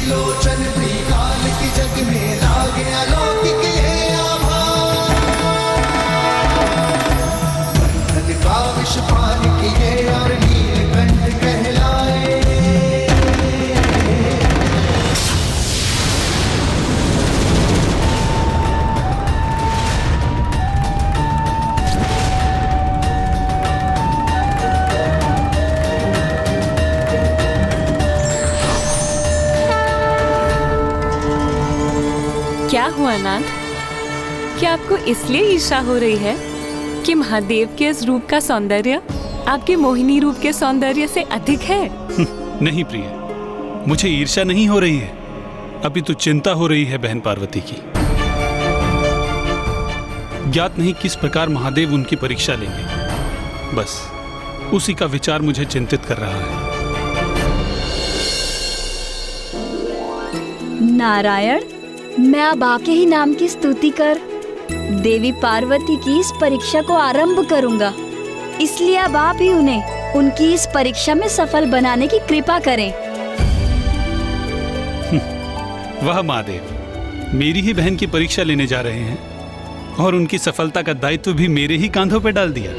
लोचन त्रिकाल की जग में लागे अलौकिक ये आभा। बंधन का विष पान किए और नीलकंठ कहलाए। क्या हुआ नाथ? क्या आपको इसलिए ईर्ष्या हो रही है कि महादेव के इस रूप का सौंदर्य आपके मोहिनी रूप के सौंदर्य से अधिक है? नहीं प्रिय, मुझे ईर्ष्या नहीं हो रही है, अभी तो चिंता हो रही है बहन पार्वती की। ज्ञात नहीं किस प्रकार महादेव उनकी परीक्षा लेंगे, बस उसी का विचार मुझे चिंतित कर रहा है। नारायण, मैं अब आपके ही नाम की स्तुति कर देवी पार्वती की इस परीक्षा को आरंभ करूंगा। इसलिए अब आप ही उन्हें उनकी इस परीक्षा में सफल बनाने की कृपा करें। वह महादेव मेरी ही बहन की परीक्षा लेने जा रहे हैं और उनकी सफलता का दायित्व भी मेरे ही कांधों पर डाल दिया।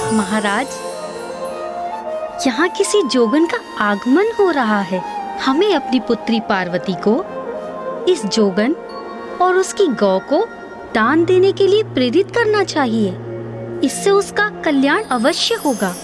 महाराज, यहाँ किसी जोगन का आगमन हो रहा है। हमें अपनी पुत्री पार्वती को इस जोगन और उसकी गौ को दान देने के लिए प्रेरित करना चाहिए। इससे उसका कल्याण अवश्य होगा।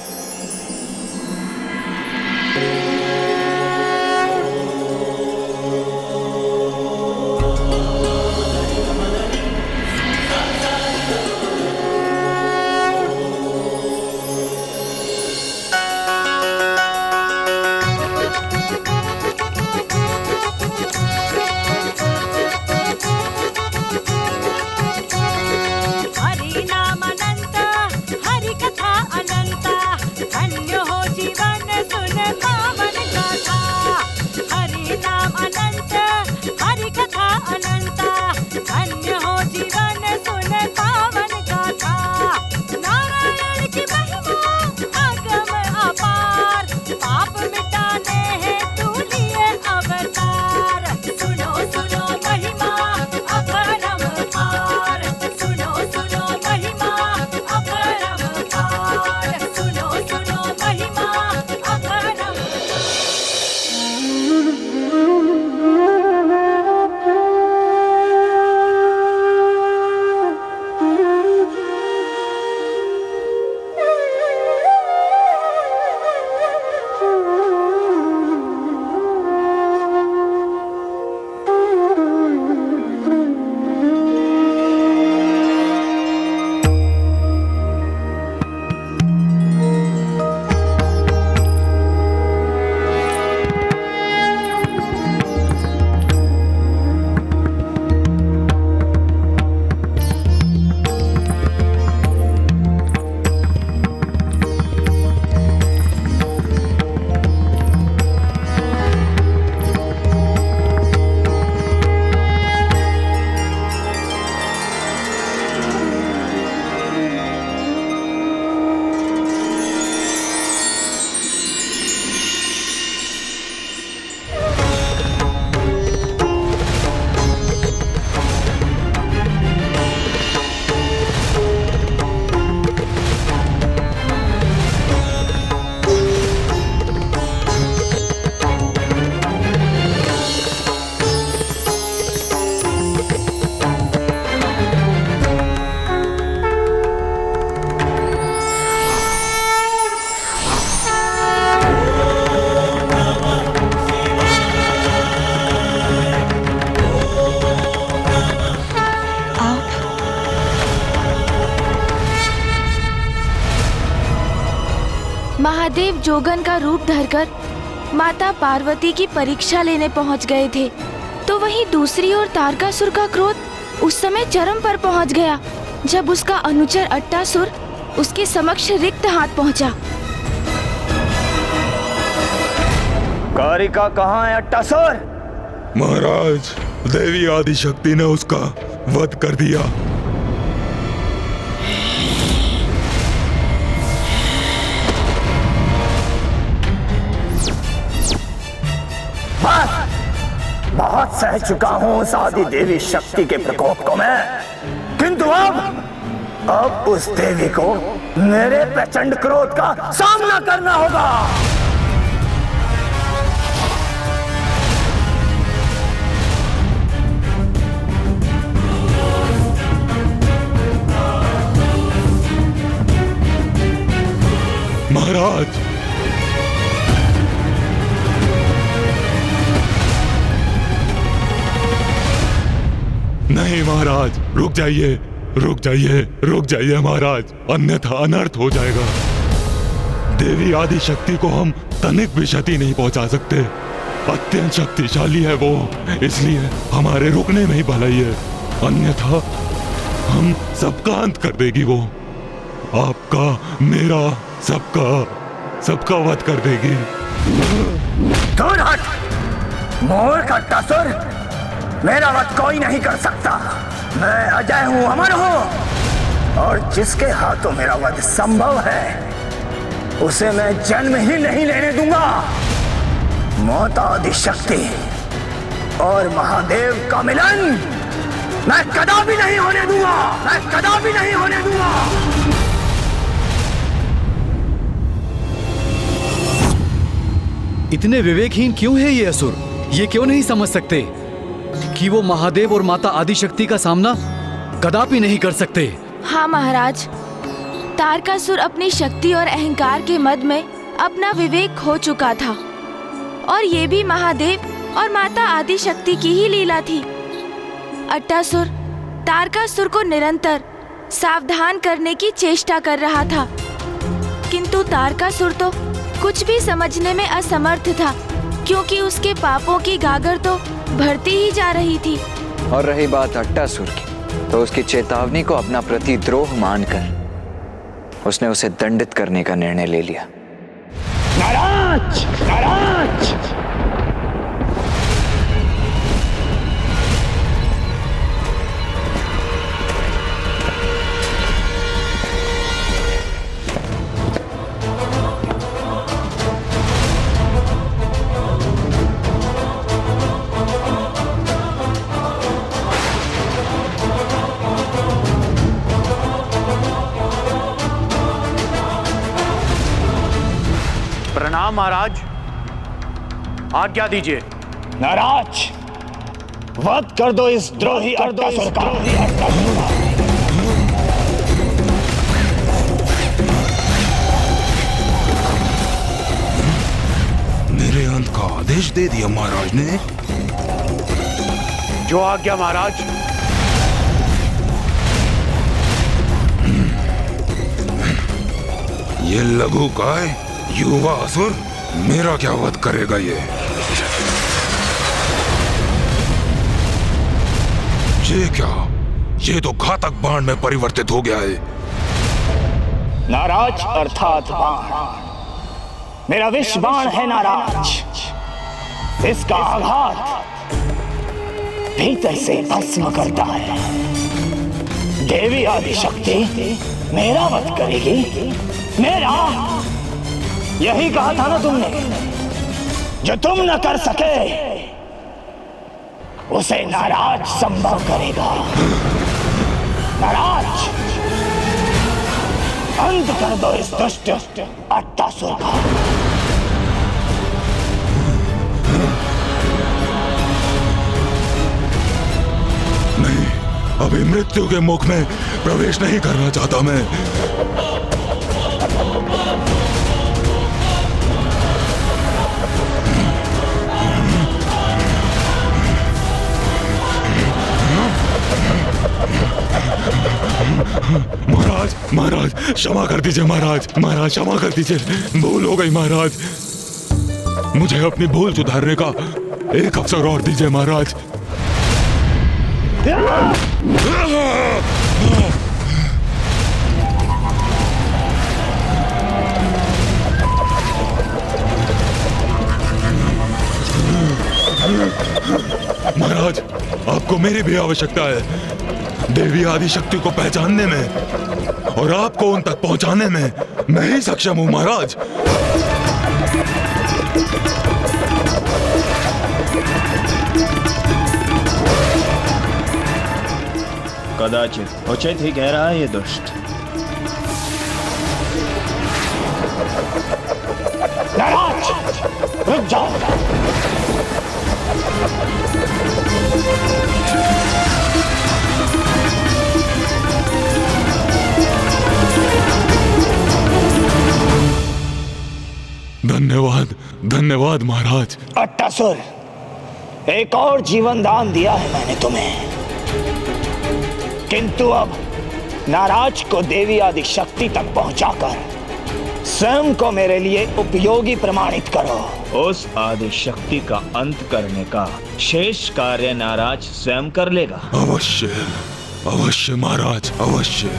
महादेव जोगन का रूप धरकर माता पार्वती की परीक्षा लेने पहुंच गए थे, तो वहीं दूसरी ओर तारकासुर का क्रोध उस समय चरम पर पहुंच गया जब उसका अनुचर अट्टासुर उसके समक्ष रिक्त हाथ पहुंचा। कारिका कहाँ है अट्टासुर? महाराज, देवी आदिशक्ति ने उसका वध कर दिया। बस, बहुत सह चुका हूँ उस आदि देवी शक्ति के प्रकोप को मैं, किंतु अब उस देवी को मेरे प्रचंड क्रोध का सामना करना होगा। महाराज, नहीं महाराज, रुक जाइए, रुक जाइए, रुक जाइए महाराज, अन्यथा अनर्थ हो जाएगा। देवी आदि शक्ति को हम तनिक भी क्षति नहीं पहुंचा सकते। अत्यंत शक्तिशाली है वो, इसलिए हमारे रुकने में ही भलाई है, अन्यथा हम सबका अंत कर देगी वो। आपका, मेरा, सबका वध कर देगी। दूर हट, मूर्ख अट्टासुर, मेरा वध कोई नहीं कर सकता। मैं अजय हूँ, अमर हूँ, और जिसके हाथों मेरा वध संभव है उसे मैं जन्म ही नहीं लेने दूंगा। माता आदिशक्ति और महादेव का मिलन मैं कदापि नहीं होने दूंगा, मैं कदापि नहीं होने दूंगा। इतने विवेकहीन क्यों है ये असुर? ये क्यों नहीं समझ सकते कि वो महादेव और माता आदिशक्ति का सामना कदापि नहीं कर सकते? हाँ महाराज, तारकासुर अपनी शक्ति और अहंकार के मद में अपना विवेक खो चुका था, और ये भी महादेव और माता आदिशक्ति की ही लीला थी। अट्टासुर तारकासुर को निरंतर सावधान करने की चेष्टा कर रहा था, किंतु तारकासुर तो कुछ भी समझने में असमर्थ था, क्योंकि उसके पापों की गागर तो बढ़ती ही जा रही थी। और रही बात अट्टासुर की, तो उसकी चेतावनी को अपना प्रतिद्रोह मानकर उसने उसे दंडित करने का निर्णय ले लिया। नाराज, नाराज। प्रणाम महाराज, आज्ञा दीजिए। नाराज, वध कर दो इस द्रोही अट्टासुर का। मेरे अंत का आदेश दे दिया महाराज ने। जो आज्ञा महाराज। ये लघु काय युवा असुर मेरा क्या वध करेगा? ये क्या? ये तो घातक बाण में परिवर्तित हो गया है। नाराज अर्थात बाण, मेरा विष बाण है नाराज। इसका आघात भीतर से भस्म करता है। देवी आदिशक्ति मेरा वध करेगी, मेरा। यही कहा था ना तुमने, जो तुम न कर सके उसे नाराज संभव करेगा। नाराज, अंत कर दो इस दुष्ट अट्टासुर का। नहीं, अभी मृत्यु के मुख में प्रवेश नहीं करना चाहता मैं। महाराज, महाराज, क्षमा कर दीजिए महाराज, महाराज क्षमा कर दीजिए, भूल हो गई महाराज। मुझे अपनी भूल सुधारने का एक अवसर और दीजिए महाराज। महाराज, आपको मेरी भी आवश्यकता है। देवी आदिशक्ति को पहचानने में और आपको उन तक पहुंचाने में मैं ही सक्षम हूं महाराज। कदाचित उचित ही कह रहा है ये दुष्ट। नाराज, रुक जाओ। धन्यवाद, धन्यवाद महाराज। अट्टासुर, एक और जीवन दान दिया है मैंने तुम्हें, किंतु अब नाराज को देवी आदि शक्ति तक पहुंचाकर स्वयं को मेरे लिए उपयोगी प्रमाणित करो। उस आदि शक्ति का अंत करने का शेष कार्य नाराज स्वयं कर लेगा। अवश्य, अवश्य महाराज, अवश्य।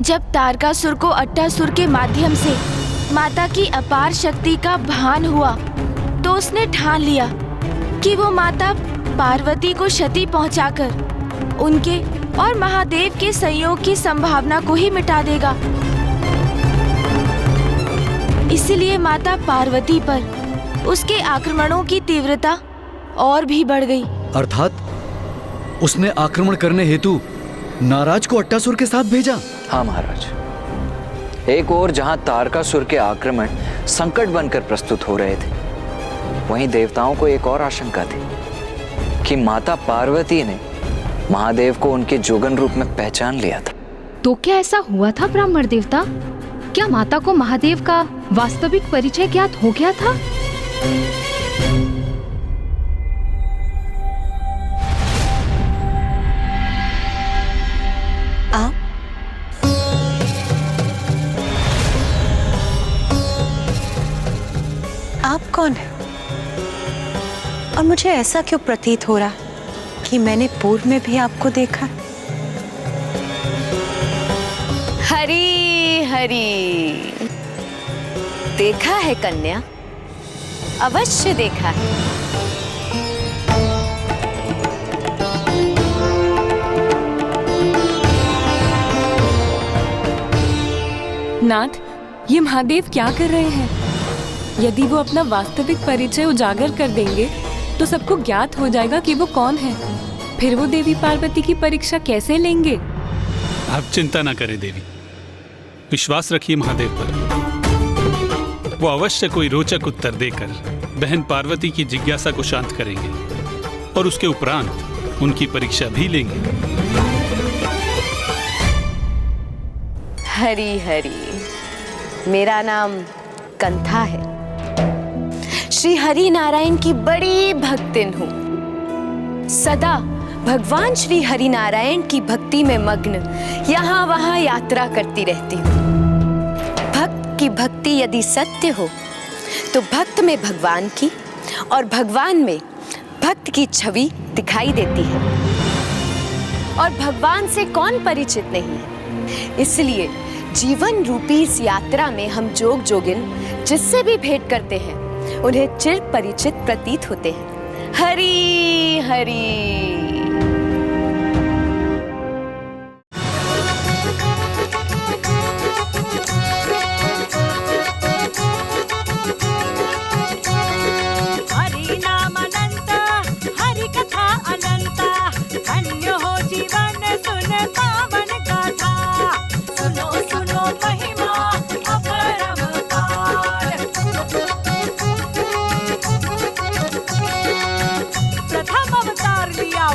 जब तारकासुर को अट्टासुर के माध्यम से माता की अपार शक्ति का भान हुआ तो उसने ठान लिया कि वो माता पार्वती को क्षति पहुंचाकर उनके और महादेव के संयोग की संभावना को ही मिटा देगा। इसलिए माता पार्वती पर उसके आक्रमणों की तीव्रता और भी बढ़ गई। अर्थात उसने आक्रमण करने हेतु नाराज को अट्टासुर के साथ भेजा। हाँ महाराज, एक ओर जहां तारकासुर के आक्रमण संकट बनकर प्रस्तुत हो रहे थे, वहीं देवताओं को एक और आशंका थी कि माता पार्वती ने महादेव को उनके जोगन रूप में पहचान लिया था। तो क्या ऐसा हुआ था ब्राह्मण देवता? क्या माता को महादेव का वास्तविक परिचय ज्ञात हो गया था? आप कौन है? और मुझे ऐसा क्यों प्रतीत हो रहा कि मैंने पूर्व में भी आपको देखा? हरी हरी, देखा है कन्या, अवश्य देखा है। नाथ, ये महादेव क्या कर रहे हैं? यदि वो अपना वास्तविक परिचय उजागर कर देंगे तो सबको ज्ञात हो जाएगा कि वो कौन है। फिर वो देवी पार्वती की परीक्षा कैसे लेंगे? आप चिंता ना करें देवी, विश्वास रखिए महादेव पर। वो अवश्य कोई रोचक उत्तर देकर बहन पार्वती की जिज्ञासा को शांत करेंगे और उसके उपरांत उनकी परीक्षा भी लेंगे। हरी हरी, मेरा नाम कंथा है। श्री हरि नारायण की बड़ी भक्तिन हूँ। सदा भगवान श्री हरि नारायण की भक्ति में मग्न यहाँ वहाँ यात्रा करती रहती हूँ। भक्त की भक्ति यदि सत्य हो तो भक्त में भगवान की और भगवान में भक्त की छवि दिखाई देती है। और भगवान से कौन परिचित नहीं है। इसलिए जीवन रूपी इस यात्रा में हम जोग जोगिन जिससे भी भेंट करते हैं उन्हें चिर परिचित प्रतीत होते हैं। हरी हरी। हरि नाम अनंत, हरि कथा अनंत, धन्य हो जीवन सुन पावन गाथा। सुनो सुनो महिमा अपरंपार। प्रथम अवतार लिया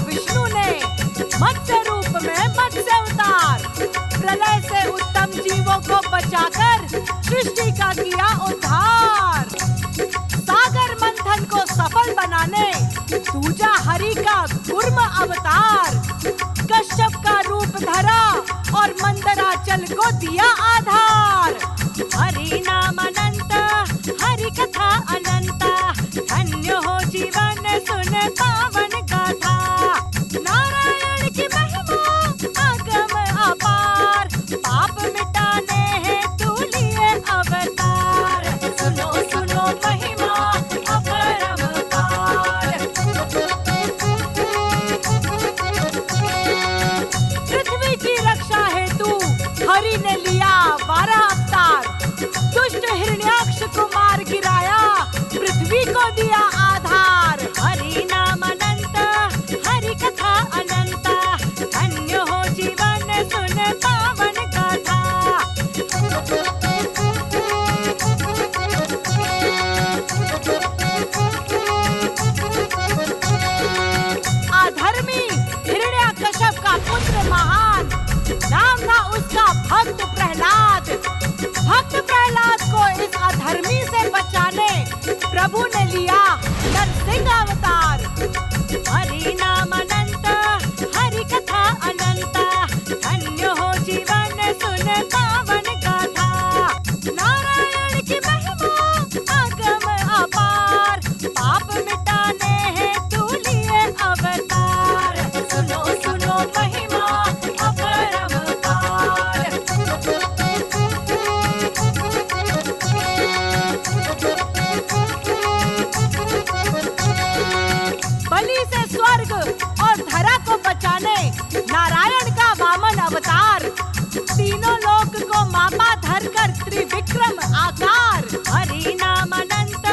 त्रिविक्रम आकार। हरि नाम अनंत,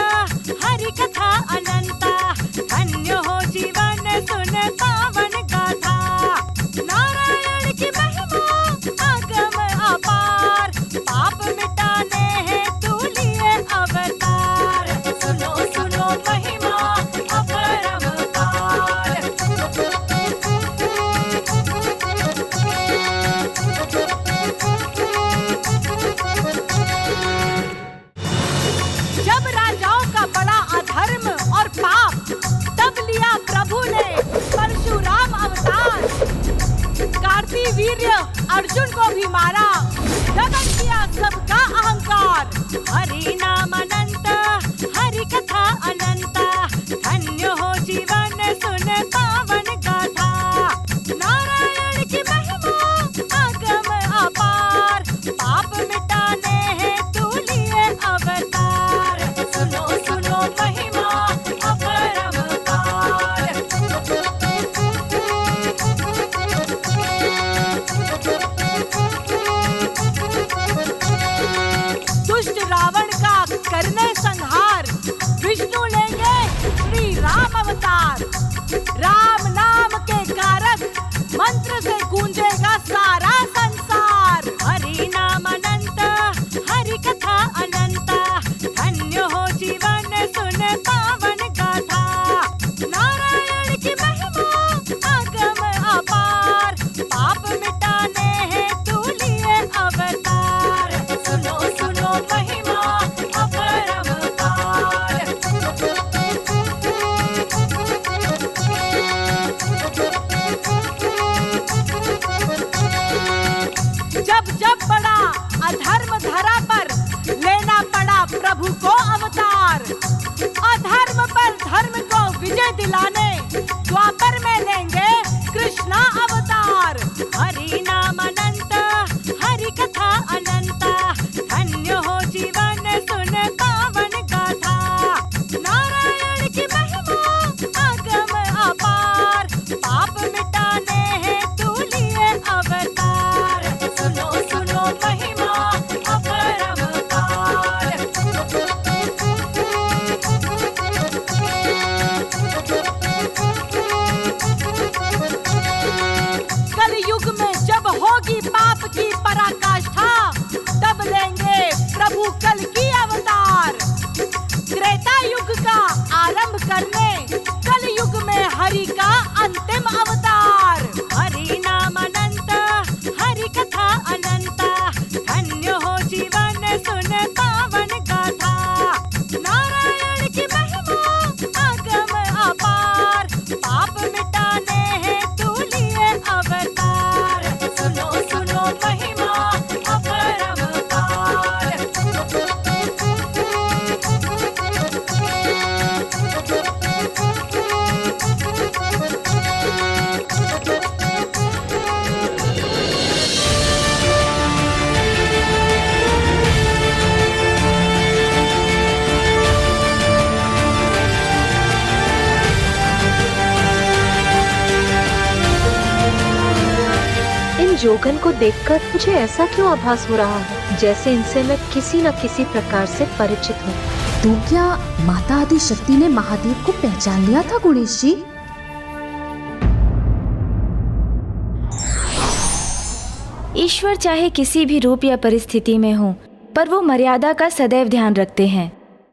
हरि कथा अनंत, धन्य हो जीवन सुन पावन गाथा। नारायण की महिमा आगम अपार, पाप मिटाने हेतु लिए अवतार। सुनो सुनो महिमा अपरंपार। जब राजाओं का बड़ा अधर्म और पाप, तब लिया प्रभु ने परशुराम अवतार। कार्तिवीर्य अर्जुन को भी मारा, दमन किया सबका अहंकार। हरि नाम अनंत, हरि कथा अनंत, धन्य हो जीवन सुन पावन गाथा। नारायण की महिमा आगम अपार, पाप मिटाने हेतु लिए अवतार। सुनो सुनो महिमा अपरंपार। दुष्ट रावण का करने संहार, विष्णु लेंगे श्री राम अवतार। राम नाम के कारक मंत्र से गूंजेगा सारा संसार। हरि नाम अनंत, हरि कथा अनंत, धन्य हो जीवन सुन पावन गाथा। नारायण की महिमा आगम अपार, पाप मिटाने हेतु लिए अवतार। सुनो सुनो महिमा अपरंपार। जब जब बड़ा अधर्म धरा पर, लेना पड़ा प्रभु को अवतार। अधर्म पर धर्म को विजय दिलाने, द्वापर में लेंगे कृष्णा अवतार। हरि नाम अनंत, हरि कथा अनंत, धन्य हो जीवन सुन पावन गाथा। नारायण की महिमा आगम अपार, पाप मिटाने हेतु लिए अवतार। सुनो सुनो महिमा अपरंपार। कलयुग में जब होगी पाप की पराकाष्ठा, तब लेंगे प्रभु कल की अवतार। त्रेता युग का आरंभ करने, कलयुग में हरि का अंतिम अवतार। हरि नाम अनंत, हरि कथा अनंत, धन्य हो जीवन सुन पावन गाथा। नारायण की महिमा आगम अपार, पाप मिटाने हेतु लिए अवतार। सुनो सुनो महिमा अपरंपार। इन जोगन को देखकर मुझे ऐसा क्यों आभास हो रहा है, जैसे इनसे मैं किसी न किसी प्रकार से परिचित हूँ। तो क्या माता आदि शक्ति ने महादेव को पहचान लिया था गणेश जी? ईश्वर चाहे किसी भी रूप या परिस्थिति में हो, पर वो मर्यादा का सदैव ध्यान रखते हैं।